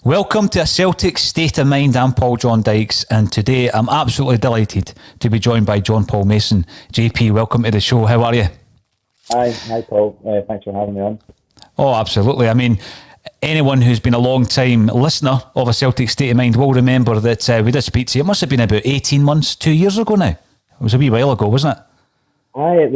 Welcome to A Celtic State of Mind. I'm Paul John Dykes, and today I'm absolutely delighted to be joined by John Paul Mason. JP, welcome to the show. How are you? Hi Paul. Thanks for having me on. Oh, absolutely. I mean, anyone who's been a long time listener of A Celtic State of Mind will remember that we did speak to you. It must have been about 18 months, 2 years ago now. It was a wee while ago, wasn't it? It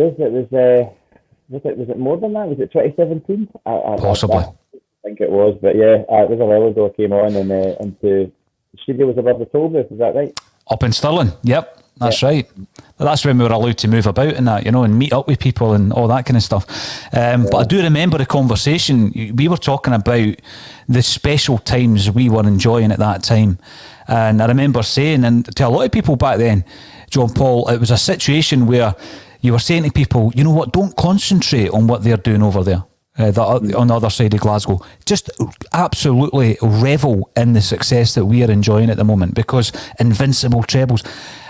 was it more than that? Was it 2017? Possibly. I think it was, but yeah, it was a while ago. I came on and into the studio was above the toll booth. Is that right? Up in Stirling. Yep, that's right. That's when we were allowed to move about and that, and meet up with people and all that kind of stuff. But I do remember the conversation. We were talking about the special times we were enjoying at that time. And I remember saying, and to a lot of people back then, John Paul, it was a situation where you were saying to people, you know what, don't concentrate on what they're doing over there. On the other side of Glasgow, just absolutely revel in the success that we are enjoying at the moment, because invincible trebles.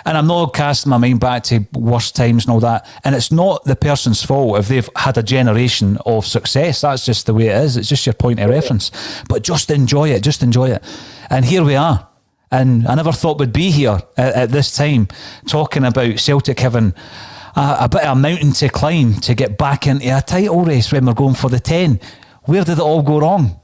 And I'm not casting my mind back to worst times and all that, and it's not the person's fault if they've had a generation of success. That's just the way it is. It's just your point of reference. But just enjoy it. And here we are. And I never thought we'd be here at this time talking about Celtic having a bit of a mountain to climb to get back into a title race when we're going for the 10. Where did it all go wrong?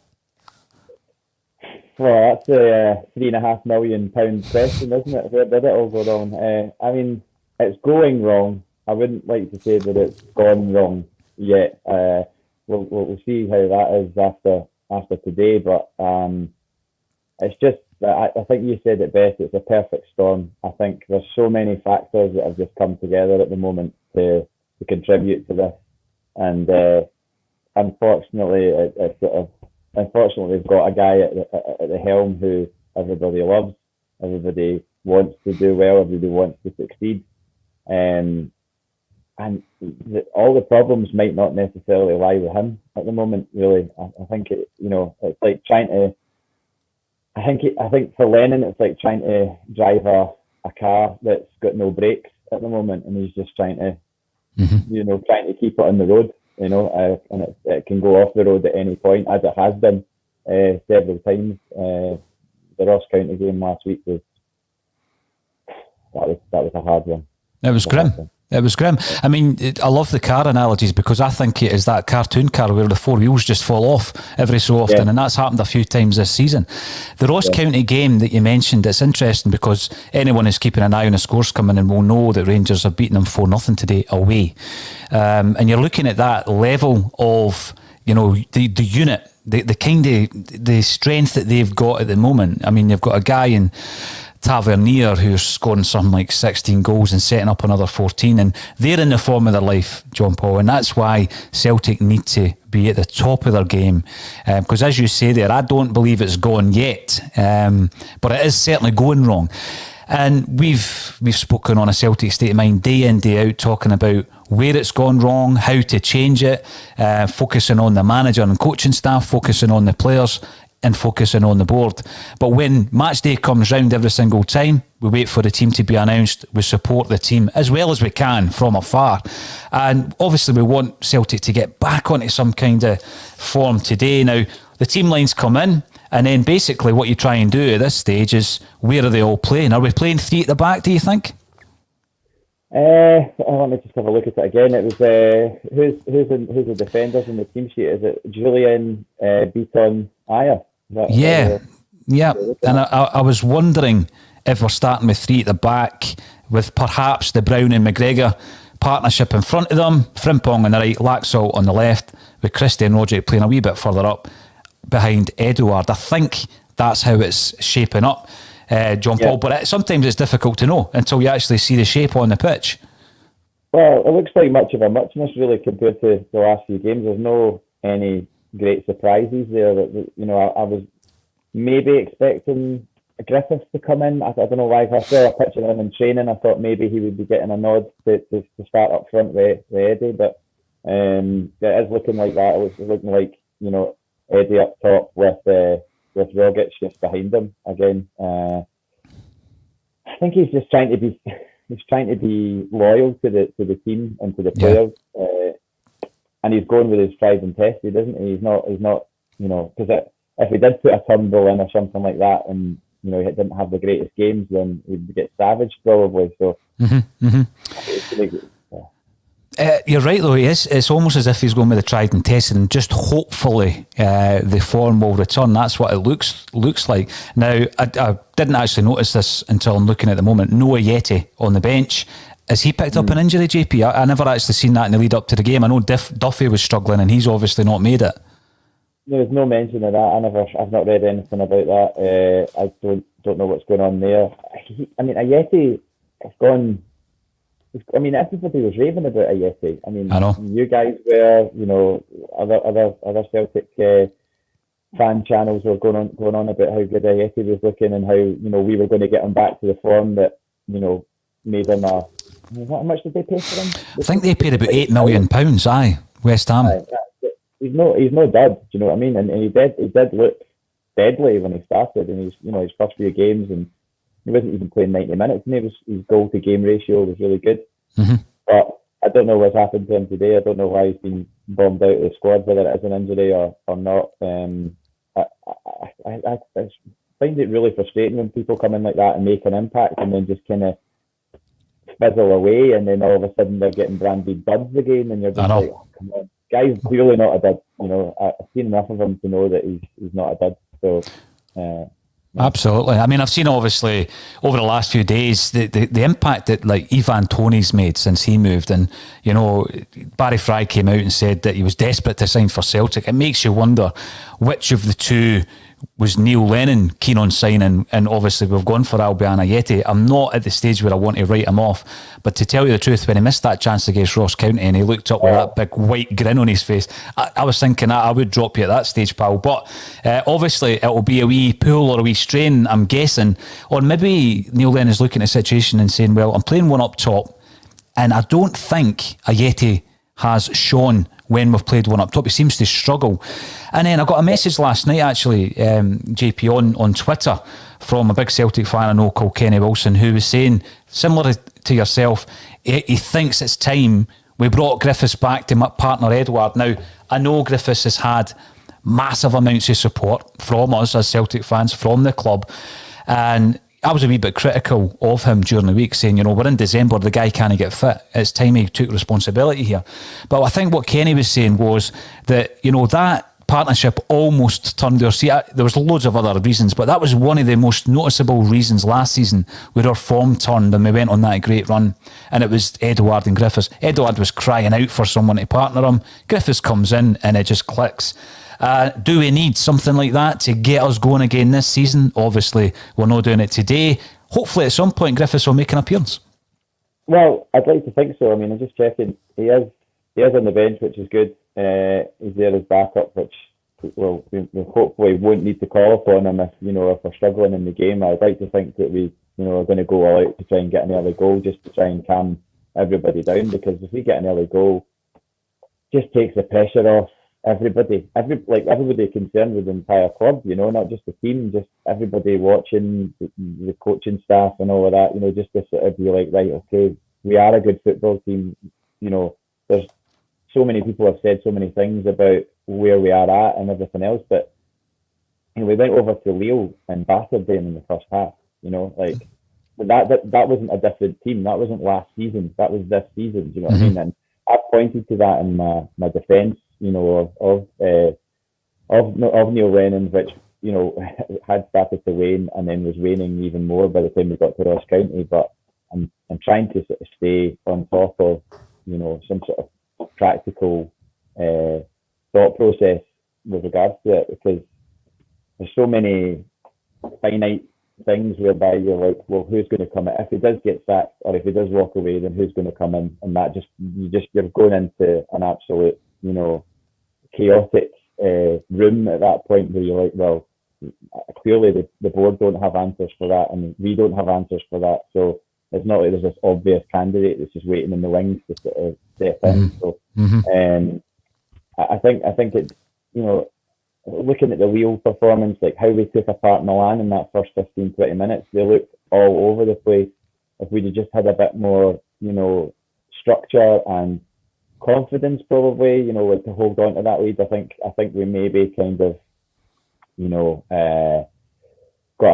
Well, that's a £3.5 million question, isn't it? Where did it all go wrong? I mean, it's going wrong. I wouldn't like to say that it's gone wrong yet. We'll see how that is after today, but it's just, I think you said it best, it's a perfect storm. I think there's so many factors that have just come together at the moment to contribute to this. And unfortunately, we've got a guy at the helm who everybody loves, everybody wants to do well, everybody wants to succeed. All the problems might not necessarily lie with him at the moment, really. I think it's like trying to, I think for Lennon, it's like trying to drive a car that's got no brakes at the moment, and he's just trying to, trying to keep it on the road, and it can go off the road at any point, as it has been several times. The Ross County game last week was a hard one. It was grim. It was grim. I mean, I love the car analogies, because I think it is that cartoon car where the four wheels just fall off every so often, and that's happened a few times this season. The Ross County game that you mentioned, it's interesting because anyone who's keeping an eye on the scores coming in will know that Rangers have beaten them 4-0 today away. And you're looking at that level of, the unit, the kind of the strength that they've got at the moment. I mean, you've got a guy in Tavernier who's scoring something like 16 goals and setting up another 14, and they're in the form of their life, John Paul, and that's why Celtic need to be at the top of their game, because as you say there, I don't believe it's gone yet, but it is certainly going wrong. And we've spoken on A Celtic State of Mind day in, day out, talking about where it's gone wrong, how to change it, focusing on the manager and coaching staff, focusing on the players, and focusing on the board. But when match day comes round every single time, we wait for the team to be announced, we support the team as well as we can from afar. And obviously we want Celtic to get back onto some kind of form today. Now, the team lines come in, and then basically what you try and do at this stage is, where are they all playing? Are we playing three at the back, do you think? Let me just have a look at it again. It was who's the defenders in the team sheet? Is it Julian, Beaton, Ayer? Yeah. And I was wondering if we're starting with three at the back, with perhaps the Brown and McGregor partnership in front of them, Frimpong on the right, Laxalt on the left, with Christie and Roderick playing a wee bit further up behind Edouard. I think that's how it's shaping up, John Paul, but sometimes it's difficult to know until you actually see the shape on the pitch. Well, it looks like much of a muchness really compared to the last few games. There's no any great surprises there. I was maybe expecting Griffiths to come in. I don't know why. If I saw a picture of him in training, I thought maybe he would be getting a nod to start up front with Eddie, but it is looking like that. It's looking like, Eddie up top with Rogic just behind him again. I think he's just trying to be loyal to the team and to the players. And he's going with his tried and tested, isn't he? He's not, because if he did put a tumble in or something like that, and he didn't have the greatest games, then he'd get savaged probably. So. You're right though. It's almost as if he's going with the tried and tested, and just hopefully the form will return. That's what it looks like. Now, I didn't actually notice this until I'm looking at the moment. Noah Yeti on the bench. Has he picked up an injury, JP? I never actually seen that in the lead up to the game. I know Duffy was struggling, and he's obviously not made it. There's no mention of that. I've not read anything about that. I don't know what's going on there. Ayeti has gone. Everybody was raving about Ayeti. I know. You guys were, other Celtic fan channels were going on about how good Ayeti was looking, and how we were going to get him back to the form that made him a. How much did they pay for him? I think they paid about £8 million. Aye, West Ham. He's no dud. Do you know what I mean? And he did look deadly when he started, and his first few games, and he wasn't even playing 90 minutes, and his goal to game ratio was really good. Mm-hmm. But I don't know what's happened to him today. I don't know why he's been bombed out of the squad, whether it is an injury or not. I find it really frustrating when people come in like that and make an impact, and then just kind of fizzle away, and then all of a sudden they're getting branded duds again, and you're just like, oh, come on, guy's clearly not a dud. I've seen enough of him to know that he's not a dud. So. Absolutely. I've seen obviously over the last few days the impact that like Ivan Toney's made since he moved, and Barry Fry came out and said that he was desperate to sign for Celtic. It makes you wonder which of the two was Neil Lennon keen on signing, and obviously we've gone for Albion Ayeti. I'm not at the stage where I want to write him off, but to tell you the truth, when he missed that chance against Ross County and he looked up with that big white grin on his face, I was thinking I would drop you at that stage, pal. But obviously it will be a wee pull or a wee strain, I'm guessing, or maybe Neil Lennon's looking at a situation and saying, well, I'm playing one up top, and I don't think Ayeti has shone when we've played one up top. He seems to struggle. And then I got a message last night, actually, JP, on Twitter from a big Celtic fan I know called Kenny Wilson, who was saying, similar to yourself, he thinks it's time we brought Griffiths back to my partner Edouard. Now, I know Griffiths has had massive amounts of support from us as Celtic fans, from the club, and I was a wee bit critical of him during the week, saying, we're in December, the guy can't get fit. It's time he took responsibility here. But I think what Kenny was saying was that, that partnership almost turned their seat. There was loads of other reasons, but that was one of the most noticeable reasons last season where our form turned and we went on that great run. And it was Edouard and Griffiths. Edouard was crying out for someone to partner him. Griffiths comes in and it just clicks. Do we need something like that to get us going again this season? Obviously, we're not doing it today. Hopefully, at some point, Griffiths will make an appearance. Well, I'd like to think so. I'm just checking. He is on the bench, which is good. He's there as backup, which we hopefully won't need to call upon him if we're struggling in the game. I'd like to think that we are going to go all out to try and get an early goal, just to try and calm everybody down. Because if we get an early goal, it just takes the pressure off everybody concerned with the entire club, not just the team, just everybody watching, the coaching staff and all of that, just to sort of be like, right, okay, we are a good football team. There's so many people have said so many things about where we are at and everything else, but we went over to Lille and battered them in the first half, that wasn't a different team. That wasn't last season. That was this season. Do you know what I mean? And I pointed to that in my defence, of Neil Lennon, which had started to wane and then was waning even more by the time we got to Ross County. But I'm trying to sort of stay on top of some sort of practical thought process with regards to it, because there's so many finite things whereby you're like, well, who's going to come in? If he does get sacked or if he does walk away, then who's going to come in? And that you're going into an absolute chaotic room at that point where you're like, well, clearly the board don't have answers for that, and we don't have answers for that. So it's not like there's this obvious candidate that's just waiting in the wings to sort of step in. So I think it, looking at the Lille performance, like how we took apart Milan in that first 15-20 minutes, they looked all over the place. If we'd just had a bit more, structure and confidence, probably, to hold on to that lead, I think we maybe kind of got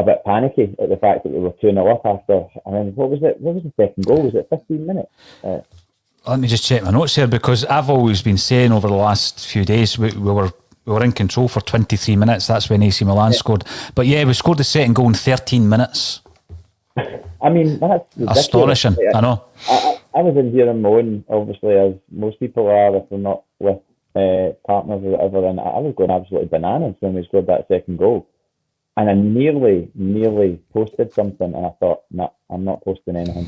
a bit panicky at the fact that we were 2-0 up after. I mean, what was it? What was the second goal? Was it 15 minutes? Let me just check my notes here, because I've always been saying over the last few days we were in control for 23 minutes. That's when AC Milan scored. But yeah, we scored the second goal in 13 minutes. I mean, that's ridiculous. Astonishing. I know. I was in here and moan, obviously, as most people are if they're not with partners or whatever, and I was going absolutely bananas when we scored that second goal. And I nearly posted something, and I thought, no, I'm not posting anything.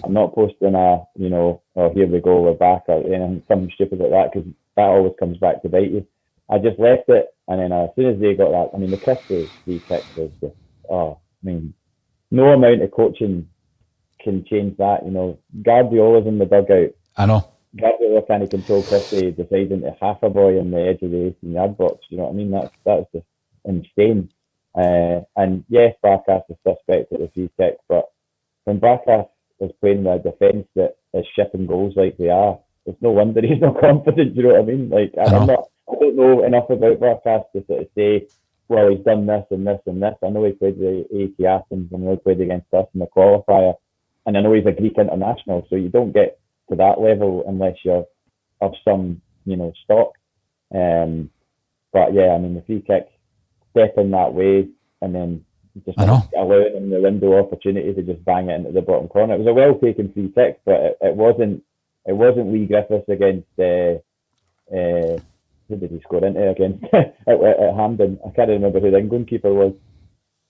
I'm not posting oh, here we go, we're back, or anything, something stupid like that, because that always comes back to bite you. I just left it, and then as soon as they got that, I mean, the Christie free kick was just, no amount of coaching can change that. Guardiola's in the dugout. I know. Guardiola can't control Christie deciding to half a boy on the edge of the 18-yard box. You know what I mean? That's just insane. And yes, Barkas is suspect at the free kick, but when Barkas is playing with a defence that is shipping goals like they are, it's no wonder he's not confident. You know what I mean? Like, I don't know enough about Barkas to sort of say, well, he's done this and this and this. I know he played with ACSOM, and he played against us in the qualifier, and I know he's a Greek international, so you don't get to that level unless you're of some, stock. But yeah, I mean, the free kick, stepping that way, and then just allowing him the window opportunity to just bang it into the bottom corner. It was a well taken free kick, but it wasn't Lee Griffiths against who did he score into against at Hampden? I can't remember who the England keeper was.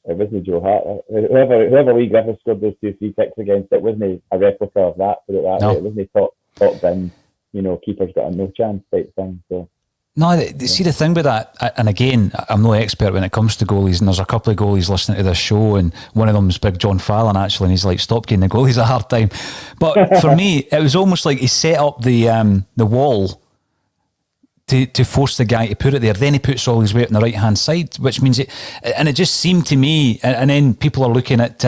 It wasn't Joe Hart. Whoever Lee Griffiths scored those two free kicks against, it wasn't a replica of that. Put it that way. It wasn't a top bin. Keeper's got a no chance type thing. So. No, see the thing with that, and again, I'm no expert when it comes to goalies, and there's a couple of goalies listening to this show, and one of them's Big John Fallon actually, and he's like, stop giving the goalies a hard time. But for me, it was almost like he set up the wall to force the guy to put it there. Then he puts all his weight on the right hand side, which means it just seemed to me, and then people are looking at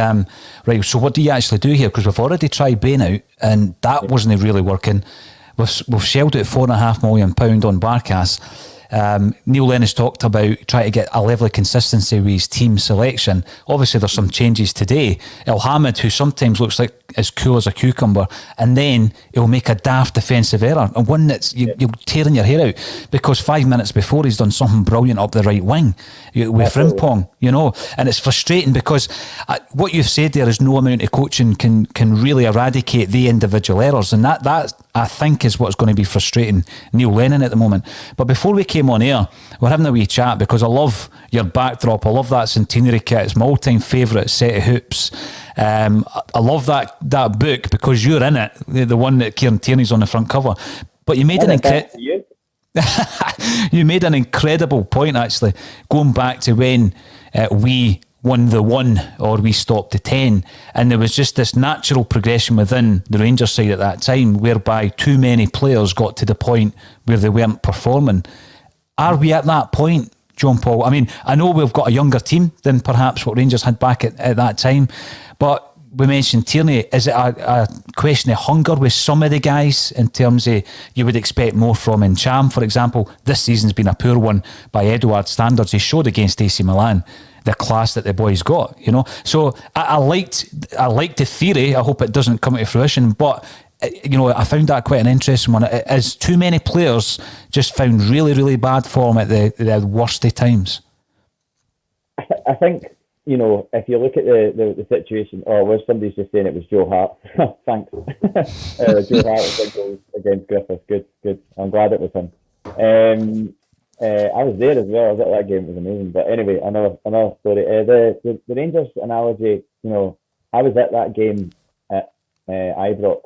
right, so what do you actually do here? Because we've already tried Bain out, and that wasn't really working. We've shelled out £4.5 million on Barkas. Neil Lennon has talked about trying to get a level of consistency with his team selection. Obviously, there's some changes today. El Hamid, who sometimes looks like as cool as a cucumber, and then he'll make a daft defensive error, and one that's you're tearing your hair out, because 5 minutes before he's done something brilliant up the right wing with Frimpong, and it's frustrating because what you've said there is no amount of coaching can really eradicate the individual errors, and that I think is what's going to be frustrating Neil Lennon at the moment. But before we came on air, we're having a wee chat, because I love your backdrop. I love that centenary kit. It's my all-time favourite set of hoops. I love that book because you're in it, the one that Kieran Tierney's on the front cover. But you made you made an incredible point, actually, going back to when we won the 1 or we stopped the 10, and there was just this natural progression within the Rangers side at that time, whereby too many players got to the point where they weren't performing. Are we at that point, John Paul? I mean, I know we've got a younger team than perhaps what Rangers had back at that time, but we mentioned Tierney. Is it a question of hunger with some of the guys, in terms of you would expect more from Encham, for example? This season's been a poor one by Edouard standards. He showed against AC Milan the class that the boys got, So I liked the theory. I hope it doesn't come to fruition, but I found that quite an interesting one. As too many players just found really, really bad form at the worst of times. I think, if you look at the situation, somebody's just saying it was Joe Hart. Thanks. Joe Hart big goals against Griffiths. Good. I'm glad it was him. I was there as well. I was at that game. It was amazing. But anyway, another story. The Rangers analogy, I was at that game at Ibrox.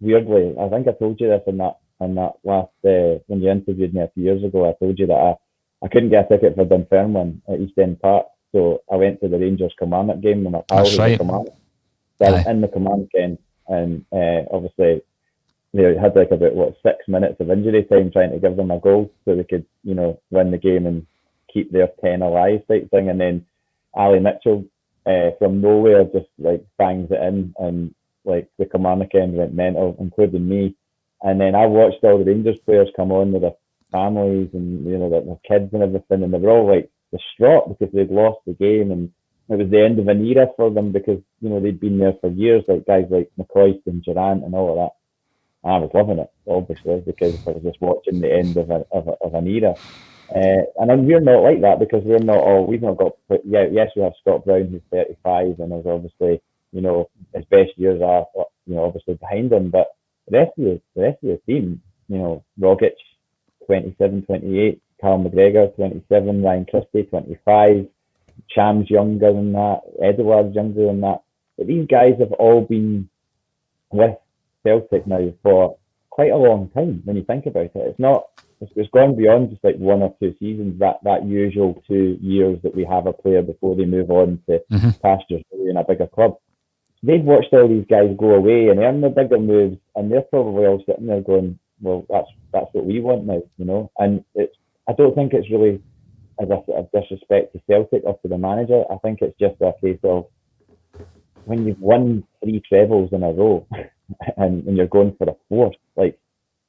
Weirdly, I think I told you this in that last when you interviewed me a few years ago. I told you that I couldn't get a ticket for Dunfermline at East End Park, so I went to the Rangers Kilmarnock game with my pal. That's right. So I was in the Kilmarnock end, and obviously they had about 6 minutes of injury time trying to give them a goal so they could win the game and keep their 10 alive type thing. And then Ali Mitchell from nowhere just bangs it in, and the Kilmarnock end went mental, including me. And then I watched all the Rangers players come on with their families and their kids and everything, and they were all distraught because they'd lost the game, and it was the end of an era for them because, you know, they'd been there for years, like guys like McCoy and Durant and all of that. I was loving it, obviously, because I was just watching the end of an era. And we're not like that because we've not got, yes, we have Scott Brown who's 35 and is obviously, you know, his best years are, you know, obviously behind him, but the rest of the team, you know, Rogic, 27, 28, Carl McGregor, 27, Ryan Christie, 25, Cham's younger than that, Edouard's younger than that, but these guys have all been with Celtic now for quite a long time when you think about it. It's gone beyond just like 1 or 2 seasons, that usual 2 years that we have a player before they move on to pastures in a bigger club. They've watched all these guys go away and earn the bigger moves, and they're probably all sitting there going, well, that's what we want now, you know. And I don't think it's really as a disrespect to Celtic or to the manager. I think it's just a case of when you've won 3 trebles in a row and you're going for a 4th, like,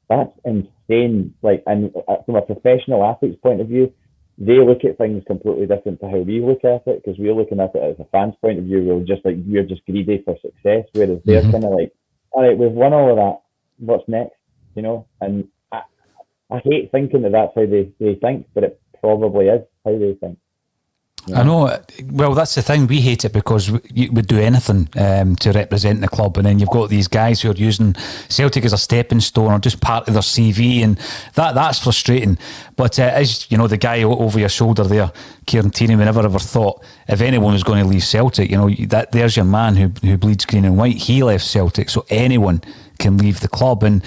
that's insane. Like, and from a professional athlete's point of view, they look at things completely different to how we look at it, because we're looking at it as a fan's point of view. We're just greedy for success, whereas they're kind of like, all right, we've won all of that. What's next? You know, and I hate thinking that that's how they think, but it probably is how they think. Yeah. I know. Well, that's the thing. We hate it because we would do anything to represent the club, and then you've got these guys who are using Celtic as a stepping stone or just part of their CV, and that's frustrating. But as you know, the guy over your shoulder there, Kieran Tierney, we never ever thought if anyone was going to leave Celtic, you know, there's your man who bleeds green and white. He left Celtic, so anyone can leave the club. And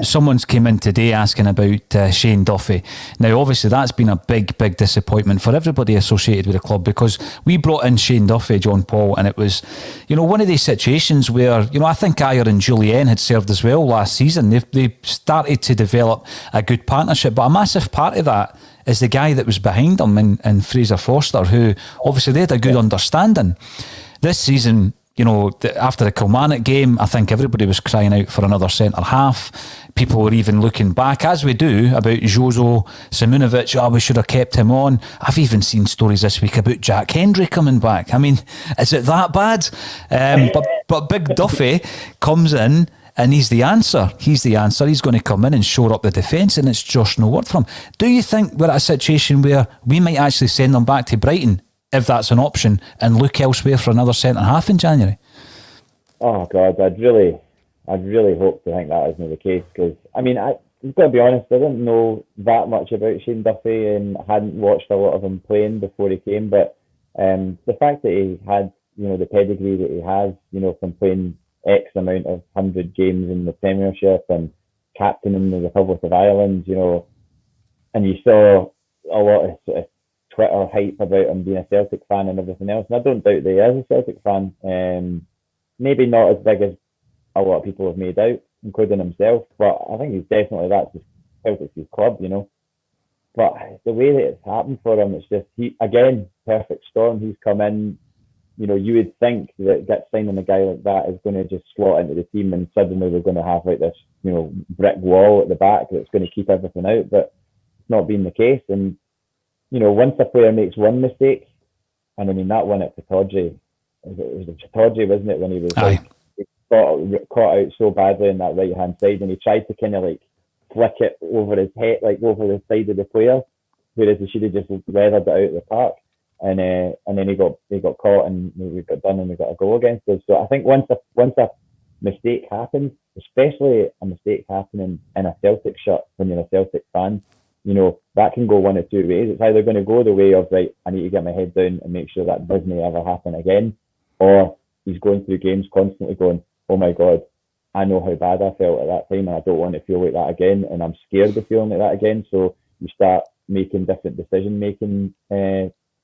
someone's came in today asking about Shane Duffy. Now obviously that's been a big disappointment for everybody associated with the club, because we brought in Shane Duffy, John Paul, and it was, you know, one of these situations where, you know, I think Ayer and Julienne had served as well last season. They started to develop a good partnership, but a massive part of that is the guy that was behind them in Fraser Forster, who obviously they had a good understanding. This season, you know, after the Kilmarnock game, I think everybody was crying out for another centre half. People were even looking back, as we do, about Jozo Simunovic. We should have kept him on. I've even seen stories this week about Jack Hendry coming back. I mean, is it that bad? But Big Duffy comes in and he's the answer. He's going to come in and shore up the defence, and it's just no word from him. Do you think we're at a situation where we might actually send them back to Brighton, if that's an option, and look elsewhere for another centre half in January? Oh God, I'd really hope to think that isn't the case, because I mean, I've got to be honest, I didn't know that much about Shane Duffy and hadn't watched a lot of him playing before he came, but the fact that he had, you know, the pedigree that he has, you know, from playing X amount of 100 games in the Premiership and captaining the Republic of Ireland, you know, and you saw a lot of sort of Twitter hype about him being a Celtic fan and everything else, and I don't doubt that he is a Celtic fan. Maybe not as big as a lot of people have made out, including himself, but I think he's definitely, that's Celtic's club, you know. But the way that it's happened for him, it's just, perfect storm. He's come in, you know, you would think that signing a guy like that is going to just slot into the team, and suddenly we're going to have like this, you know, brick wall at the back that's going to keep everything out, but it's not been the case. And you know, once a player makes one mistake, and I mean that one at Pataudry, it was Pataudry, wasn't it, when he was like, he caught out so badly on that right hand side, and he tried to kind of like flick it over his head, like over the side of the player, whereas he should have just weathered it out of the park, and then he got caught, and we got done, and we got a goal against us. So I think once a mistake happens, especially a mistake happening in a Celtic shirt when you're a Celtic fan, you know, that can go one of two ways. It's either going to go the way of, right, I need to get my head down and make sure that doesn't ever happen again, or he's going through games constantly going, oh my God, I know how bad I felt at that time, and I don't want to feel like that again, and I'm scared of feeling like that again. So you start making different decision making.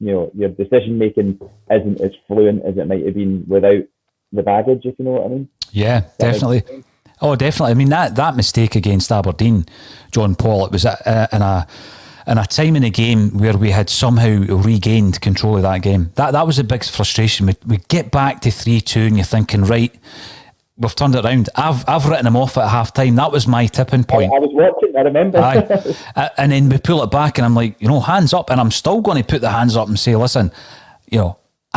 You know, your decision making isn't as fluent as it might have been without the baggage, if you know what I mean. Yeah, definitely. Oh, definitely. I mean, that mistake against Aberdeen, John Paul, it was in a time in the game where we had somehow regained control of that game. That was a big frustration. We get back to 3-2 and you're thinking, right, we've turned it around. I've written him off at half-time. That was my tipping point. I was watching, I remember. Aye. And then we pull it back and I'm like, hands up. And I'm still going to put the hands up and say, listen,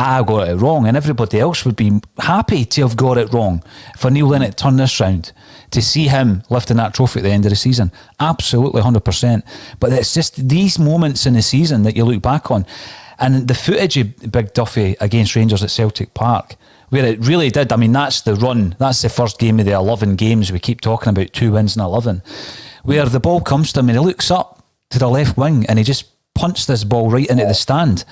I got it wrong, and everybody else would be happy to have got it wrong for Neil Lennon to turn this round, to see him lifting that trophy at the end of the season. Absolutely 100%. But it's just these moments in the season that you look back on, and the footage of Big Duffy against Rangers at Celtic Park, where it really did. I mean, that's the run. That's the first game of the 11 games we keep talking about, 2 wins in 11, where the ball comes to him and he looks up to the left wing and he just punched this ball right into the stand,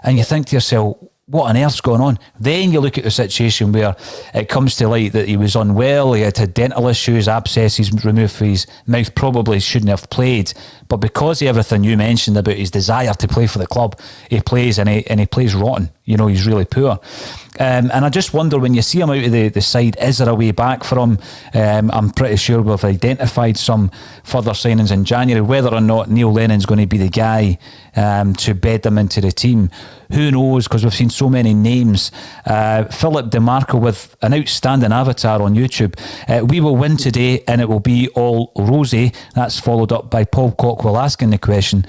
and you think to yourself, what on earth's going on? Then you look at the situation where it comes to light that he was unwell, he had dental issues, abscesses removed from his mouth, probably shouldn't have played, but because of everything you mentioned about his desire to play for the club, he plays, and he plays rotten. He's really poor. And I just wonder, when you see him out of the side, is there a way back for him? I'm pretty sure we've identified some further signings in January. Whether or not Neil Lennon's going to be the guy to bed them into the team, who knows, because we've seen so many names. Philip DeMarco with an outstanding avatar on YouTube. We will win today and it will be all rosy. That's followed up by Paul Cockwell asking the question,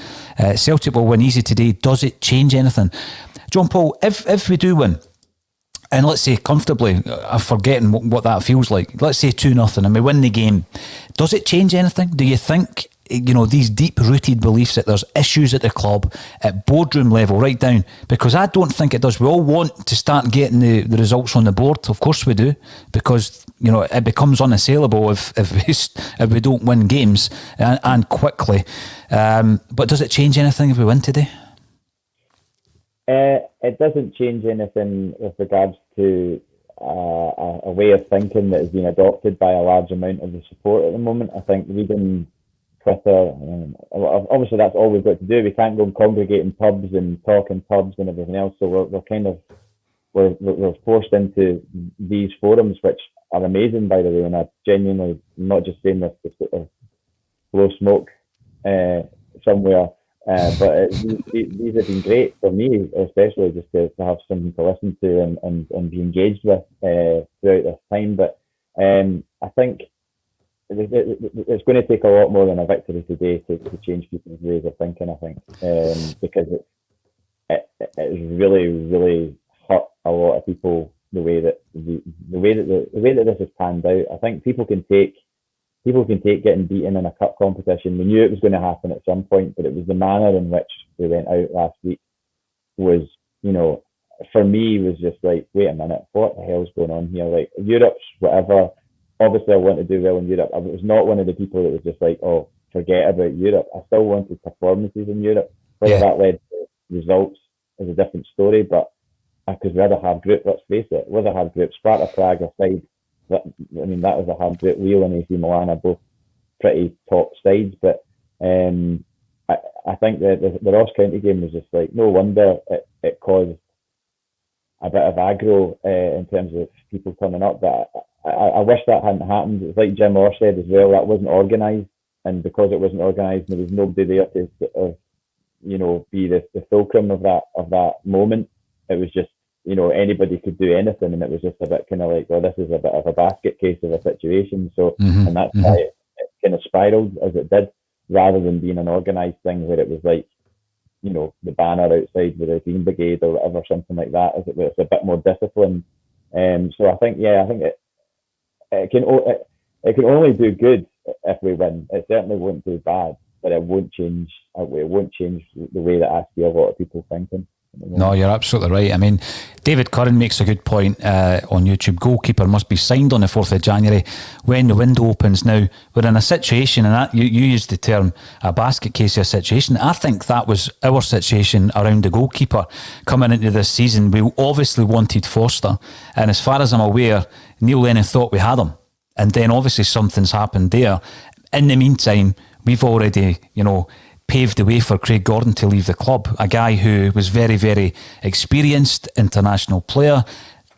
Celtic will win easy today. Does it change anything? John Paul, if we do win, and let's say comfortably, I'm forgetting what that feels like, let's say 2-0 and we win the game, does it change anything? Do you think, these deep-rooted beliefs that there's issues at the club, at boardroom level, right down? Because I don't think it does. We all want to start getting the results on the board. Of course we do, because it becomes unassailable if we don't win games, and quickly. But does it change anything if we win today? It doesn't change anything with regards to a way of thinking that has been adopted by a large amount of the support at the moment. I think reading Twitter, obviously that's all we've got to do. We can't go and congregate in pubs and talk in pubs and everything else. So we're forced into these forums, which are amazing, by the way. And I genuinely, I'm not just saying this to sort of blow smoke somewhere. But these have been great for me, especially just to have something to listen to and be engaged with throughout this time. But I think it's going to take a lot more than a victory today to change people's ways of thinking, I think, because it's really, really hurt a lot of people the way that this has panned out. I think people can take getting beaten in a cup competition. We knew it was going to happen at some point, but it was the manner in which we went out last week was, for me, was just like, wait a minute, what the hell's going on here? Like, Europe's whatever. Obviously, I want to do well in Europe. I was not one of the people that was just like, oh, forget about Europe. I still wanted performances in Europe. Whether that led to results is a different story, but because we had a hard group, let's face it was a hard group. Sparta Prague aside, that was a hard group. Lille and AC Milan are both pretty top sides, but I think the Ross County game was just like, no wonder it caused a bit of aggro in terms of people turning up. But I wish that hadn't happened. It's like Jim Orr said as well, that wasn't organised, and because it wasn't organised, there was nobody there to sort of, be the fulcrum of that moment. It was just, anybody could do anything, and it was just a bit kind of like, well, this is a bit of a basket case of a situation. So, and that's why it kind of spiraled as it did, rather than being an organised thing where it was like, the banner outside with the Green Brigade or whatever, something like that. As it's a bit more disciplined. So I think it can only do good if we win. It certainly won't do bad, but it won't change. It won't change the way that I see a lot of people thinking. No, you're absolutely right. I mean, David Curran makes a good point on YouTube. Goalkeeper must be signed on the 4th of January when the window opens. Now, we're in a situation, and that, you used the term a basket case of a situation. I think that was our situation around the goalkeeper coming into this season. We obviously wanted Foster, and as far as I'm aware, Neil Lennon thought we had him. And then obviously something's happened there. In the meantime, we've already, paved the way for Craig Gordon to leave the club, a guy who was very, very experienced, international player,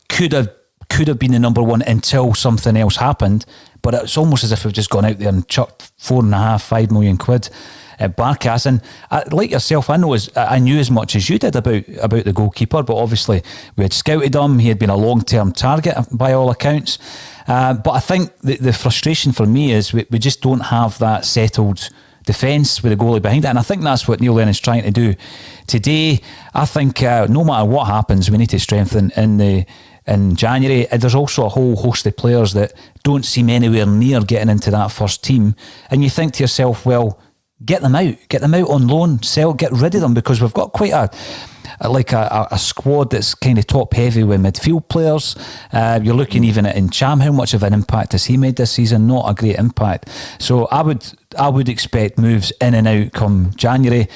could have been the number one until something else happened. But it's almost as if we've just gone out there and chucked 4.5 million quid at Barkas. And like yourself, I knew as much as you did about the goalkeeper, but obviously we had scouted him. He had been a long-term target by all accounts. But I think the frustration for me is we just don't have that settled defence with the goalie behind it, and I think that's what Neil Lennon's trying to do today. I think no matter what happens, we need to strengthen in January. There's also a whole host of players that don't seem anywhere near getting into that first team, and you think to yourself, well, get them out on loan, get rid of them, because we've got quite a squad that's kind of top heavy with midfield players. You're looking even at Incham, how much of an impact has he made this season? Not a great impact. So I would expect moves in and out come January.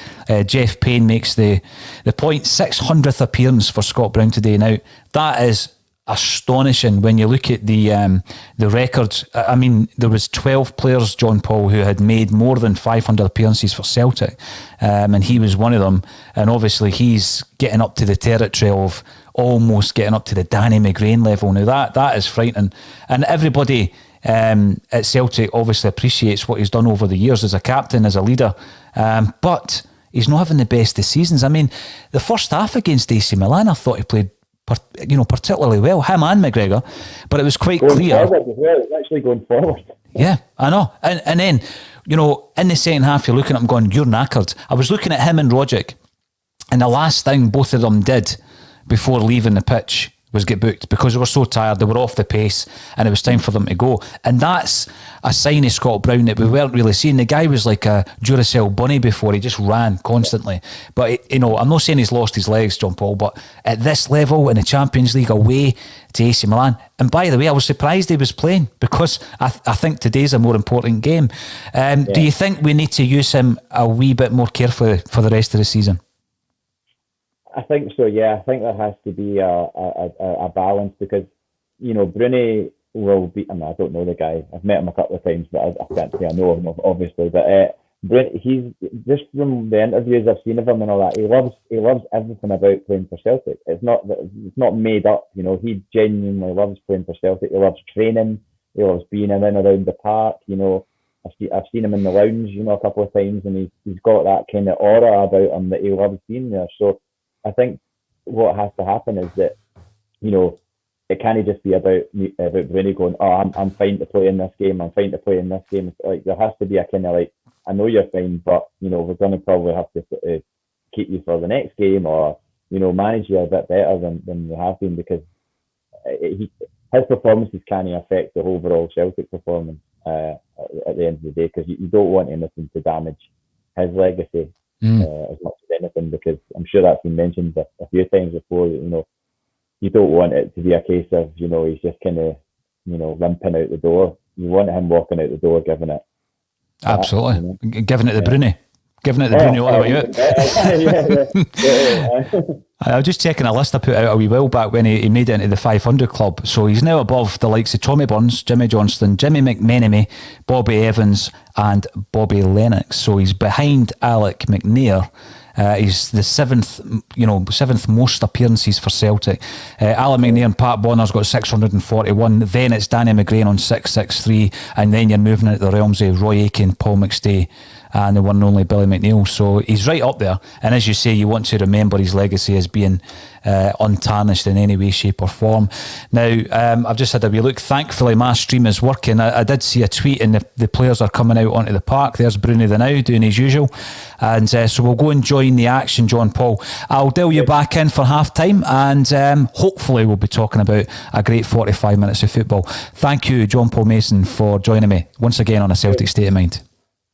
Jeff Payne makes the point, 600th appearance for Scott Brown today. Now that is astonishing when you look at the records. I mean, there was 12 players, John Paul, who had made more than 500 appearances for Celtic, and he was one of them. And obviously he's getting up to the territory of almost getting up to the Danny McGrain level. Now that is frightening, and everybody at Celtic obviously appreciates what he's done over the years as a captain, as a leader, but he's not having the best of seasons. I mean, the first half against AC Milan, I thought he played particularly well, him and McGregor, but it was quite clear. It's actually going forward. Yeah, I know. And then, in the second half, you're looking at him going, you're knackered. I was looking at him and Rogic, and the last thing both of them did before leaving the pitch was get booked, because they were so tired, they were off the pace, and it was time for them to go. And that's a sign of Scott Brown that we weren't really seeing. The guy was like a Duracell bunny before. He just ran constantly. But, I'm not saying he's lost his legs, John Paul, but at this level in the Champions League away to AC Milan, and by the way, I was surprised he was playing, because I think today's a more important game. Do you think we need to use him a wee bit more carefully for the rest of the season? I think so, yeah. I think there has to be a balance, because, Bruni will be, I don't know the guy. I've met him a couple of times, but I can't say I know him, obviously. But he's, just from the interviews I've seen of him and all that, he loves everything about playing for Celtic. It's not made up, he genuinely loves playing for Celtic. He loves training. He loves being in and around the park, I've seen him in the lounge, a couple of times, and he's got that kind of aura about him that he loves being there. So I think what has to happen is that, it can't just be about Bruni going, oh, I'm fine to play in this game, I'm fine to play in this game. It's like, there has to be a kind of like, I know you're fine, but, we're going to probably have to keep you for the next game, or, manage you a bit better than we have been, because his performances can affect the overall Celtic performance at the end of the day, because you don't want anything to damage his legacy. As much as anything, because I'm sure that's been mentioned a few times before, you don't want it to be a case of, he's just kind of, limping out the door. You want him walking out the door, giving it. Absolutely. Giving it the Bruni. Giving it the Bruni all the way out. I was just checking a list I put out a wee while back when he made it into the 500 club. So he's now above the likes of Tommy Burns, Jimmy Johnstone, Jimmy McMenemy, Bobby Evans and Bobby Lennox. So he's behind Alec McNair. He's the seventh most appearances for Celtic. Alec McNair and Pat Bonner's got 641. Then it's Danny McGrain on 663, and then you're moving into the realms of Roy Aitken, Paul McStay, and the one and only Billy McNeil. So he's right up there. And as you say, you want to remember his legacy as being untarnished in any way, shape or form. Now, I've just had a wee look. Thankfully, my stream is working. I did see a tweet, and the players are coming out onto the park. There's Bruni the Now doing his usual. And so we'll go and join the action, John Paul. I'll dial you back in for half time, and hopefully we'll be talking about a great 45 minutes of football. Thank you, John Paul Mason, for joining me once again on A Celtic State of Mind.